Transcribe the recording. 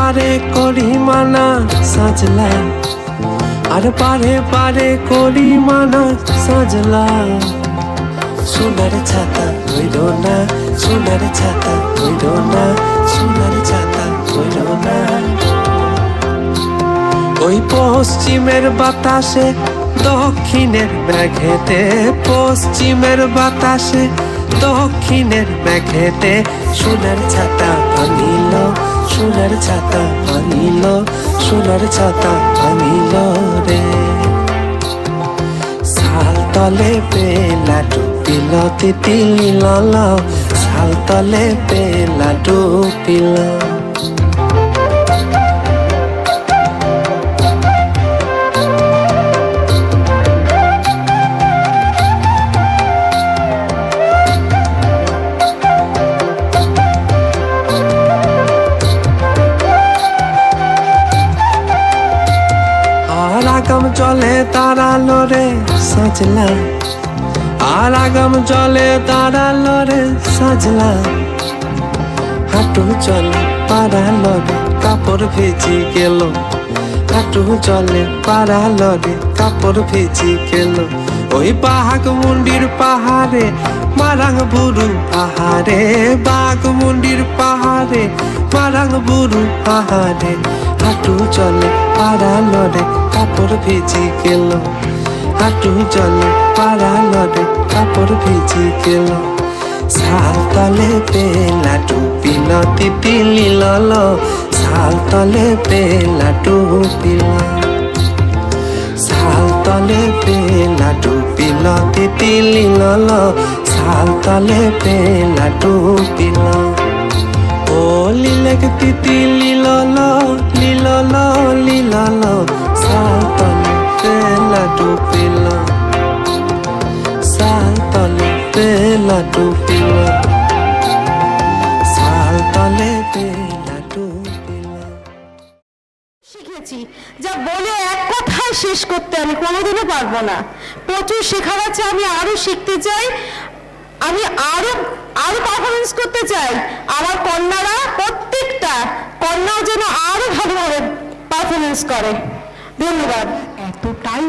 পারে করি মানা সাজলা, আর পারে পারে করি মানা সাজলা। সোনার ছাতা হইল না, সোনার ছাতা হইল না, সোনার ছাতা হইল না। ওই পশ্চিমের বাতাসে দক্ষিণের মেঘেতে, পশ্চিমের বাতাসে দক্ষিণের মেঘেতে সোনার ছাতা ভাঙিল, সোনার ছাতা ভাঙিল, সোনার ছাতা ভাঙিল রে। শাল তলে বেলা ডুবিল তিতিলি লল, শাল তলে বেলা ডুবিল। আগাম জলে দাঁড়ালো রে সাজলা, আর আগাম জলে দাঁড়ালো রে সাজলা। হাঁটু জলে পাড়ালো রে কাপড় ভিজি গেল, হাঁটু জলে পাড়ালো রে কাপড় ভিজি গেল। ওই বাঘমুন্ডির পাহাড়ে মারাং বুরু পাহাড়ে, বাঘমুন্ডির পাহাড়ে মারাং বুরু পাহাড়ে। হাঁটু জলে পাড়ালো রে কাপড় ভিজি গেল, হাঁটু জলে পাড়ালো রে কাপড় ভিজি গেল। শাল তলে বেলা ডুবিল তিতিলি লল, শাল তলে বেলা ডুবিল, শাল তলে বেলা ডুবিল তিতিলি লল, শাল তলে বেলা ডুবিল। ও লিলেক তিতিলি লল, লিলল লিলল, শাল তলে বেলা ডুবিল, শাল তলে বেলা ডুবিল, শাল তলে বেলা ডুবিল। শিখেছি যা বলে এক কথায় শেষ করতে আমি কোনোদিনও পারবো না। প্রচুর শেখার আছে, আমি আরো শিখতে চাই, আমি আরো আরো পারফরমেন্স করতে চাই। আমার কন্যারা, প্রত্যেকটা কন্যাও যেন আরো ভালোভাবে পারফরমেন্স করে। ধন্যবাদ। এতটাই